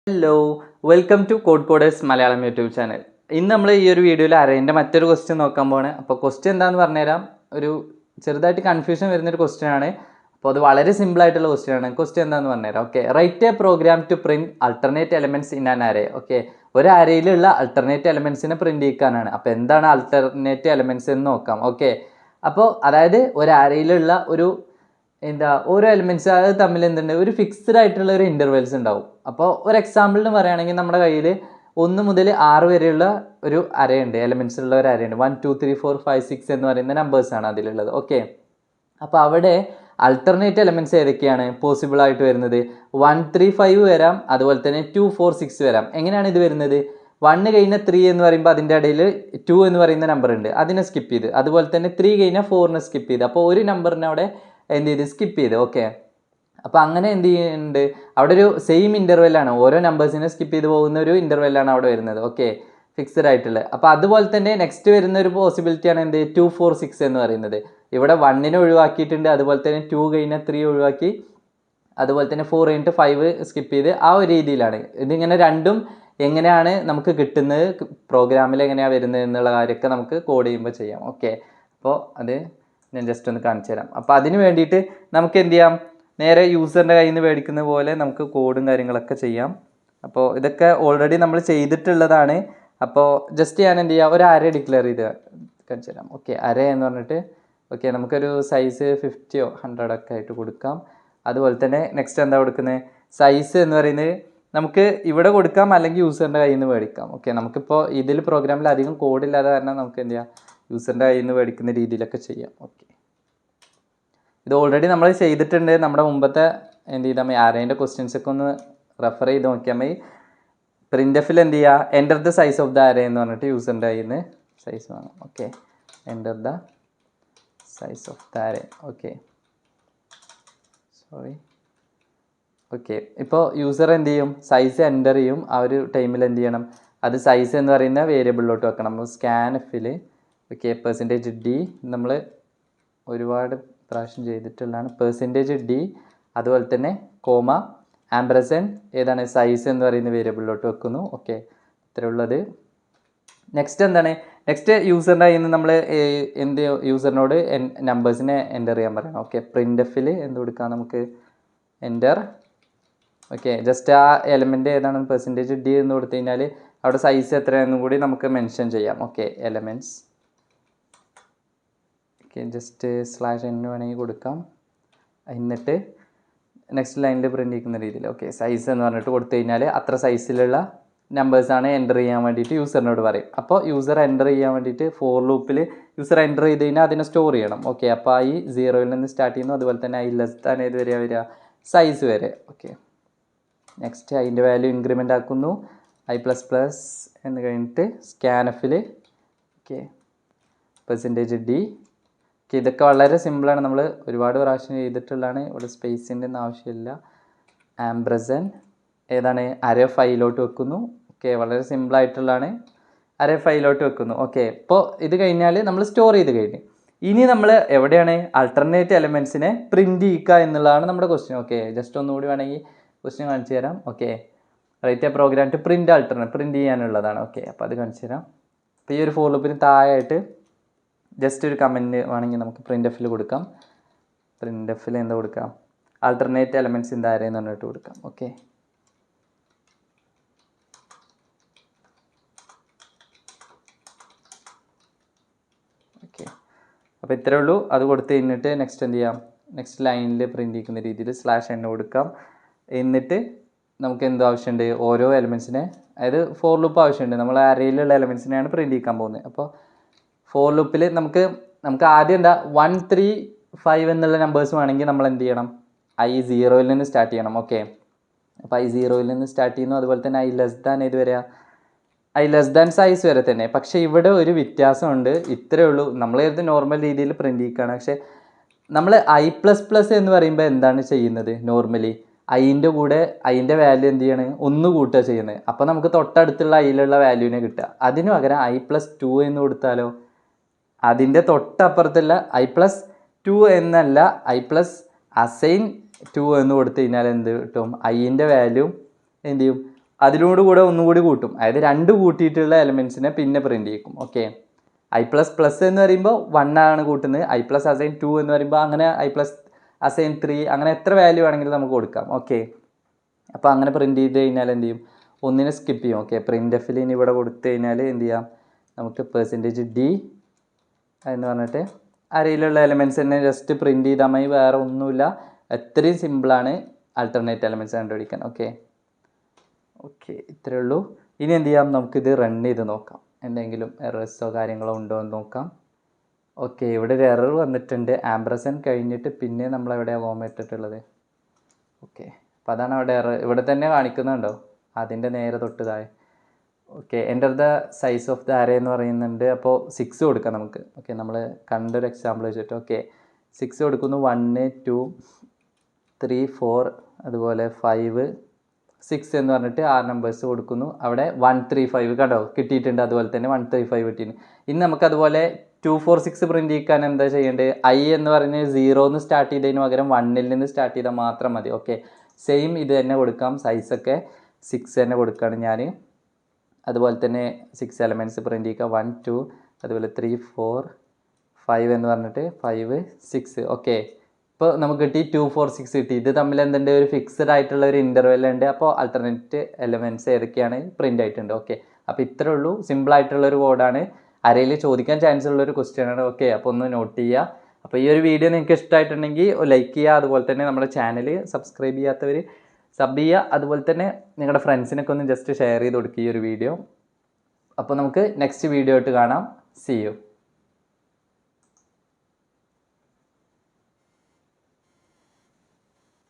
Hello, welcome to code coders Malayalam YouTube channel. ഇന്ന് നമ്മൾ ഈ ഒരു വീഡിയോയിൽ അറേൻ്റെ മറ്റൊരു ക്വസ്റ്റ്യൻ നോക്കാൻ പോവാണ്. അപ്പോൾ ക്വസ്റ്റ്യൻ എന്താണെന്ന് പറഞ്ഞുതരാം. ഒരു ചെറുതായിട്ട് കൺഫ്യൂഷൻ വരുന്നൊരു ക്വസ്റ്റ്യൻ ആണ്. അപ്പോൾ അത് വളരെ സിമ്പിൾ ആയിട്ടുള്ള ക്വസ്റ്റ്യൻ ആണ്. ക്വസ്റ്റ്യൻ എന്താണെന്ന് പറഞ്ഞുതരാം. Okay, write a program to print alternate elements in an array. Okay, ഒരു അറേയിലുള്ള അൾട്ടർനേറ്റ് എലമെൻറ്റ്സിനെ പ്രിൻറ്റ് ചെയ്യിക്കാനാണ്. അപ്പോൾ എന്താണ് അൾട്ടർനേറ്റ് എലമെൻറ്റ്സ് എന്ന് നോക്കാം. ഓക്കെ, അപ്പോൾ അതായത് ഒരു അറേയിലുള്ള ഓരോ എലിമെൻറ്റ്സ് അത് തമ്മിൽ എന്തുണ്ട്, ഒരു ഫിക്സ്ഡ് ആയിട്ടുള്ള ഒരു ഇൻ്റർവെൽസ് ഉണ്ടാവും. അപ്പോൾ ഒരു എക്സാമ്പിളിന് പറയുകയാണെങ്കിൽ നമ്മുടെ കയ്യിൽ 1 മുതൽ 6 വരെയുള്ള ഒരു അരയുണ്ട്, എലിമെൻറ്റ്സ് ഉള്ള ഒരു അരയുണ്ട്. 1 2 3 4 5 6 എന്ന് പറയുന്ന നമ്പേഴ്സാണ് അതിലുള്ളത്. ഓക്കെ, അപ്പോൾ അവിടെ അൾട്ടർനേറ്റ് എലിമെൻറ്റ്സ് ഏതൊക്കെയാണ് പോസിബിൾ ആയിട്ട് വരുന്നത്? 1 3 5 വരാം, അതുപോലെ തന്നെ 2 4 6 വരാം. എങ്ങനെയാണ് ഇത് വരുന്നത്? 1 കഴിഞ്ഞാൽ 3 എന്ന് പറയുമ്പോൾ അതിൻ്റെ ഇടയിൽ 2 എന്ന് പറയുന്ന നമ്പർ ഉണ്ട്, അതിനെ സ്കിപ്പ് ചെയ്ത്. അതുപോലെ തന്നെ 3 കഴിഞ്ഞാൽ 4നെ സ്കിപ്പ് ചെയ്ത്. അപ്പോൾ ഒരു നമ്പറിനെ അവിടെ എന്ത് ചെയ്ത് സ്കിപ്പ് ചെയ്ത്. ഓക്കെ, അപ്പോൾ അങ്ങനെ എന്ത് ചെയ്യുന്നുണ്ട്, അവിടെ ഒരു സെയിം ഇൻ്റർവെല്ലാണ്, ഓരോ നമ്പേഴ്സിനെ സ്കിപ്പ് ചെയ്ത് പോകുന്ന ഒരു ഇൻ്റർവെല്ലാണ് അവിടെ വരുന്നത്. ഓക്കെ, ഫിക്സഡ് ആയിട്ടുള്ളത്. അപ്പോൾ അതുപോലെ തന്നെ നെക്സ്റ്റ് വരുന്ന ഒരു പോസിബിലിറ്റിയാണ് 2 4 6 എന്ന് പറയുന്നത്. ഇവിടെ 1നെ ഒഴിവാക്കിയിട്ടുണ്ട്, അതുപോലെ തന്നെ 2 കഴിഞ്ഞാൽ 3 ഒഴിവാക്കി, അതുപോലെ തന്നെ 4 കഴിഞ്ഞിട്ട് 5 സ്കിപ്പ് ചെയ്ത്. ആ ഒരു രീതിയിലാണ് ഇതിങ്ങനെ രണ്ടും എങ്ങനെയാണ് നമുക്ക് കിട്ടുന്നത്, പ്രോഗ്രാമിൽ എങ്ങനെയാണ് വരുന്നത് എന്നുള്ള കാര്യമൊക്കെ നമുക്ക് കോഡ് ചെയ്യുമ്പോൾ ചെയ്യാം. ഓക്കെ, അപ്പോൾ അത് ഞാൻ ജസ്റ്റ് ഒന്ന് കാണിച്ചു തരാം. അപ്പോൾ അതിന് വേണ്ടിയിട്ട് നമുക്ക് എന്ത് ചെയ്യാം, നേരെ യൂസറിൻ്റെ കയ്യിൽ നിന്ന് മേടിക്കുന്ന പോലെ നമുക്ക് കോഡും കാര്യങ്ങളൊക്കെ ചെയ്യാം. അപ്പോൾ ഇതൊക്കെ ഓൾറെഡി നമ്മൾ ചെയ്തിട്ടുള്ളതാണ്. അപ്പോൾ ജസ്റ്റ് ഞാൻ എന്ത് ചെയ്യാം, ഒരു അറേ ഡിക്ലെയർ ചെയ്ത് കാണിച്ചു തരാം. ഓക്കെ, അറേ എന്ന് പറഞ്ഞിട്ട് ഓക്കെ, നമുക്കൊരു സൈസ് 50 100 ഒക്കെ ആയിട്ട് കൊടുക്കാം. അതുപോലെ തന്നെ നെക്സ്റ്റ് എന്താ കൊടുക്കുന്നത്, സൈസ് എന്ന് പറയുന്നത് നമുക്ക് ഇവിടെ കൊടുക്കാം, അല്ലെങ്കിൽ യൂസറിൻ്റെ കയ്യിൽ നിന്ന് മേടിക്കാം. ഓക്കെ, നമുക്കിപ്പോൾ ഇതിൽ പ്രോഗ്രാമിൽ അധികം കോഡില്ലാതെ കാരണം നമുക്ക് എന്ത് ചെയ്യാം, യൂസറിൻ്റെ കയ്യിൽ നിന്ന് മേടിക്കുന്ന രീതിയിലൊക്കെ ചെയ്യാം. ഓക്കെ, ഇത് ഓൾറെഡി നമ്മൾ ചെയ്തിട്ടുണ്ട്. നമ്മുടെ മുമ്പത്തെ എന്ത് ചെയ്താൽ അറേൻ്റെ ക്വസ്റ്റ്യൻസൊക്കെ ഒന്ന് റെഫർ ചെയ്ത് നോക്കിയാൽ മതി. പ്രിൻ്റ് എന്ത് ചെയ്യുക, enter the size of the array എന്ന് പറഞ്ഞിട്ട് യൂസറിൻ്റെ കയ്യിൽ നിന്ന് സൈസ് വാങ്ങാം. Okay, enter the size of the array. Okay, okay, ഇപ്പോൾ യൂസർ എന്ത് ചെയ്യും, സൈസ് എൻ്റർ ചെയ്യും. ആ ഒരു ടൈമിൽ എന്ത് ചെയ്യണം, അത് സൈസ് എന്ന് പറയുന്ന വേരിയബിളിലോട്ട് വെക്കണം. സ്കാൻഎഫിൽ ഓക്കെ, %d നമ്മൾ ഒരുപാട് പ്രാവശ്യം ചെയ്തിട്ടുള്ളതാണ്. %d അതുപോലെ തന്നെ കോമ ആംബ്രസൻഡ് ഏതാണ്, സൈസ് എന്ന് പറയുന്ന വേരിയബിളിലോട്ട് വെക്കുന്നു. ഓക്കെ, ഇത്രയുള്ളത്. നെക്സ്റ്റ് എന്താണ്, നെക്സ്റ്റ് യൂസറിൻ്റെ കയ്യിൽ നിന്ന് നമ്മൾ എന്ത് യൂസറിനോട് നമ്പേഴ്സിനെ എൻ്റർ ചെയ്യാൻ പറയണം. ഓക്കെ, പ്രിൻ്റ് എന്ത് കൊടുക്കാം നമുക്ക്, എൻ്റർ. ഓക്കെ, ജസ്റ്റ് ആ എലമെൻറ്റ് ഏതാണ് %d എന്ന് കൊടുത്തു കഴിഞ്ഞാൽ അവിടെ സൈസ് എത്രയാണെന്നും കൂടി നമുക്ക് മെൻഷൻ ചെയ്യാം. Okay, elements. Okay, just /n വേണമെങ്കിൽ കൊടുക്കാം. എന്നിട്ട് നെക്സ്റ്റ് ലൈനിൽ പ്രിൻ്റ് ചെയ്യുന്ന രീതിയിൽ ഓക്കെ, സൈസ് എന്ന് പറഞ്ഞിട്ട് കൊടുത്തു കഴിഞ്ഞാൽ അത്ര സൈസിലുള്ള നമ്പേഴ്സാണ് എൻ്റർ ചെയ്യാൻ വേണ്ടിയിട്ട് യൂസറിനോട് പറയും. അപ്പോൾ യൂസർ എൻ്റർ ചെയ്യാൻ വേണ്ടിയിട്ട് ഫോർ ലൂപ്പിൽ യൂസർ എൻ്റർ ചെയ്ത് കഴിഞ്ഞാൽ അതിനെ സ്റ്റോർ ചെയ്യണം. ഓക്കെ, അപ്പോൾ ഈ 0ൽ നിന്ന് സ്റ്റാർട്ട് ചെയ്യുന്നു. അതുപോലെ തന്നെ I ഏത് വരിക സൈസ് വരെ. ഓക്കെ, നെക്സ്റ്റ് അതിൻ്റെ വാല്യൂ ഇൻക്രിമെൻ്റ് ആക്കുന്നു. I++ എന്ന് കഴിഞ്ഞിട്ട് സ്കാൻഎഫിൽ ഓക്കെ %d. ഓക്കെ, ഇതൊക്കെ വളരെ സിമ്പിളാണ്, നമ്മൾ ഒരുപാട് പ്രാവശ്യം ചെയ്തിട്ടുള്ളതാണ്. ഇവിടെ സ്പേസിൻ്റെ ഒന്നും ആവശ്യമില്ല. ആംബ്രസൻഡ് ഏതാണ്, അരേ ഫൈലോട്ട് വെക്കുന്നു. ഓക്കെ, വളരെ സിമ്പിളായിട്ടുള്ളതാണ്, അരേ ഫൈലോട്ട് വെക്കുന്നു. ഓക്കെ, ഇപ്പോൾ ഇത് കഴിഞ്ഞാൽ നമ്മൾ സ്റ്റോർ ചെയ്ത് കഴിഞ്ഞു. ഇനി നമ്മൾ എവിടെയാണ് അൾട്ടർനേറ്റ് എലമെൻറ്റ്സിനെ പ്രിൻറ്റ് ചെയ്യുക എന്നുള്ളതാണ് നമ്മുടെ ക്വസ്റ്റ്യൻ. ഓക്കെ, ജസ്റ്റ് ഒന്നുകൂടി വേണമെങ്കിൽ ക്വസ്റ്റ്യൻ കാണിച്ചു തരാം. Okay, write a program to print alternate, print ചെയ്യാനുള്ളതാണ്. ഓക്കെ, അപ്പോൾ അത് കാണിച്ചു തരാം. അപ്പോൾ ഈ ഒരു ഫോർ ലൂപ്പിന് താഴെയായിട്ട് ജസ്റ്റ് ഒരു കമൻറ്റ് വേണമെങ്കിൽ നമുക്ക് പ്രിൻ്റ് കൊടുക്കാം. പ്രിൻ്റ് എന്താ കൊടുക്കാം, alternate elements in the array എന്ന് പറഞ്ഞിട്ട് കൊടുക്കാം. ഓക്കെ, ഓക്കെ, അപ്പോൾ ഇത്രയേ ഉള്ളൂ. അത് കൊടുത്ത് കഴിഞ്ഞിട്ട് നെക്സ്റ്റ് എന്ത് ചെയ്യാം, നെക്സ്റ്റ് ലൈനിൽ പ്രിൻ്റ് ചെയ്യുന്ന രീതിയിൽ /n കൊടുക്കാം. എന്നിട്ട് നമുക്ക് എന്തോ ആവശ്യമുണ്ട്, ഓരോ എലമെൻറ്റ്സിനെ, അതായത് ഫോർ ലൂപ്പ് ആവശ്യമുണ്ട്. നമ്മൾ അറേയിലുള്ള എലമെൻറ്റ്സിനെയാണ് പ്രിൻ്റ് ചെയ്യാൻ പോകുന്നത്. അപ്പോൾ ഫോർ ലൂപ്പിൽ നമുക്ക് ആദ്യം എന്താ 1 3 5 എന്നുള്ള നമ്പേഴ്സ് വേണമെങ്കിൽ നമ്മൾ എന്ത് ചെയ്യണം, I0ൽ നിന്ന് സ്റ്റാർട്ട് ചെയ്യണം. ഓക്കെ, അപ്പോൾ I0ൽ നിന്ന് സ്റ്റാർട്ട് ചെയ്യുന്നു. അതുപോലെ തന്നെ I ഏത് വരെയാ, I സൈസ് വരെ തന്നെ. പക്ഷേ ഇവിടെ ഒരു വ്യത്യാസമുണ്ട്. ഇത്രയേ ഉള്ളൂ, നമ്മൾ ഇത് നോർമൽ രീതിയിൽ പ്രിൻ്റ് ചെയ്യുകയാണ്. പക്ഷേ നമ്മൾ I++ എന്ന് പറയുമ്പോൾ എന്താണ് ചെയ്യുന്നത്, നോർമലി അതിൻ്റെ കൂടെ അതിൻ്റെ വാല്യൂ എന്ത് ചെയ്യാണ്, 1 കൂട്ടുക ചെയ്യുന്നത്. അപ്പോൾ നമുക്ക് തൊട്ടടുത്തുള്ള അതിലുള്ള വാല്യൂവിനെ കിട്ടുക. അതിന് പകരം I+2 എന്ന് കൊടുത്താലോ, അതിൻ്റെ തൊട്ടപ്പുറത്തുള്ള I+2 എന്നല്ല, I+assign 2 എന്ന് കൊടുത്തു കഴിഞ്ഞാൽ എന്ത് കിട്ടും, ഐൻ്റെ വാല്യൂ എന്ത് ചെയ്യും, അതിനോട് കൂടെ ഒന്നുകൂടി കൂട്ടും, അതായത് 2 കൂട്ടിയിട്ടുള്ള എലമെൻസിനെ പിന്നെ പ്രിൻറ്റ് ചെയ്യും. ഓക്കെ, i പ്ലസ് പ്ലസ് എന്ന് പറയുമ്പോൾ 1 ആണ് കൂട്ടുന്നത്, i പ്ലസ് അസൈൻ 2 എന്ന് പറയുമ്പോൾ അങ്ങനെ i പ്ലസ് അസൈൻ 3 അങ്ങനെ എത്ര വാല്യൂ വേണമെങ്കിലും നമുക്ക് കൊടുക്കാം. ഓക്കെ, അപ്പോൾ അങ്ങനെ പ്രിൻറ്റ് ചെയ്ത് കഴിഞ്ഞാൽ എന്ത് ചെയ്യും, ഒന്നിനെ സ്കിപ്പ് ചെയ്യും. ഓക്കെ, പ്രിൻ്റ് എഫിൽ ഇനി ഇവിടെ കൊടുത്തു കഴിഞ്ഞാൽ എന്ത് ചെയ്യാം, നമുക്ക് %d എന്ന് പറഞ്ഞിട്ട് അരയിലുള്ള എലമെൻറ്റ്സ് തന്നെ ജസ്റ്റ് പ്രിൻറ്റ് ചെയ്താൽ മതി, വേറെ ഒന്നുമില്ല. അത്രയും സിമ്പിളാണ് ആൾട്ടർനേറ്റ് എലമെൻറ്റ്സ് കണ്ടുപിടിക്കാൻ. ഓക്കെ ഓക്കെ ഇത്രയേ ഉള്ളൂ. ഇനി എന്ത് ചെയ്യാം, നമുക്കിത് റൺ ചെയ്ത് നോക്കാം, എന്തെങ്കിലും എറേഴ്സോ കാര്യങ്ങളോ ഉണ്ടോ എന്ന് നോക്കാം. ഓക്കെ, ഇവിടെ ഒരു എറർ വന്നിട്ടുണ്ട്, ആംബ്രസൻറ്റ് കഴിഞ്ഞിട്ട് പിന്നെ നമ്മൾ എവിടെയാണ് കോമ ഇട്ടിട്ടുള്ളത്. ഓക്കെ, അപ്പോൾ അതാണ് അവിടെ എറർ, ഇവിടെ തന്നെ കാണിക്കുന്നുണ്ടോ, അതിൻ്റെ നേരെ തൊട്ട് താഴെ. Okay, enter the size of the array എന്ന് പറയുന്നുണ്ട്. അപ്പോൾ 6 കൊടുക്കാം നമുക്ക്. ഓക്കെ, നമ്മൾ കണ്ടൊരു എക്സാമ്പിൾ വെച്ചിട്ട്. ഓക്കെ, 6 കൊടുക്കുന്നു, 1 2 3 4 അതുപോലെ 5 6 എന്ന് പറഞ്ഞിട്ട് 6 നമ്പേഴ്സ് കൊടുക്കുന്നു. അവിടെ 1 3 5 കണ്ടോ കിട്ടിയിട്ടുണ്ട്, അതുപോലെ തന്നെ 1 3 5 കിട്ടിയിട്ടുണ്ട്. ഇനി നമുക്കതുപോലെ 2 4 6 പ്രിൻറ്റ് ചെയ്യാൻ എന്താ ചെയ്യേണ്ടത്, i എന്ന് പറഞ്ഞ് 0 എന്ന് സ്റ്റാർട്ട് ചെയ്തതിന് പകരം 1 നിന്ന് സ്റ്റാർട്ട് ചെയ്താൽ മാത്രം മതി. ഓക്കെ, സെയിം ഇത് തന്നെ കൊടുക്കാം, സൈസൊക്കെ 6 തന്നെ കൊടുക്കുകയാണ് ഞാൻ. അതുപോലെ തന്നെ 6 എലമെൻറ്റ്സ് പ്രിൻറ്റ് ചെയ്യുക, 1 2 അതുപോലെ 3 4 5 എന്ന് പറഞ്ഞിട്ട് 5 6. ഓക്കെ, ഇപ്പോൾ നമുക്ക് കിട്ടി 2 4 6 കിട്ടി. ഇത് തമ്മിൽ എന്തുണ്ട്, ഒരു ഫിക്സഡ് ആയിട്ടുള്ള ഒരു ഇൻ്റർവെൽ ഉണ്ട്. അപ്പോൾ ആൾട്ടർനേറ്റ് എലമെൻറ്റ്സ് ഏതൊക്കെയാണ് പ്രിൻ്റ് ആയിട്ടുണ്ട്. ഓക്കെ, അപ്പോൾ ഇത്രേ ഉള്ളൂ, സിമ്പിളായിട്ടുള്ളൊരു കോഡാണ്, അരയിൽ ചോദിക്കാൻ ചാൻസ് ഉള്ളൊരു ക്വസ്റ്റ്യൻ ആണ്. ഓക്കെ, അപ്പോൾ ഒന്ന് നോട്ട് ചെയ്യുക. അപ്പോൾ ഈ ഒരു വീഡിയോ നിങ്ങൾക്ക് ഇഷ്ടമായിട്ടുണ്ടെങ്കിൽ ലൈക്ക് ചെയ്യുക, അതുപോലെ തന്നെ നമ്മുടെ ചാനൽ സബ്സ്ക്രൈബ് ചെയ്യാത്തവർ സബ് ചെയ്യുക, അതുപോലെ തന്നെ നിങ്ങളുടെ ഫ്രണ്ട്സിനൊക്കെ ഒന്ന് ജസ്റ്റ് ഷെയർ ചെയ്ത് കൊടുക്കുക ഈ ഒരു വീഡിയോ. അപ്പോൾ നമുക്ക് നെക്സ്റ്റ് വീഡിയോ ആയിട്ട് കാണാം. See U.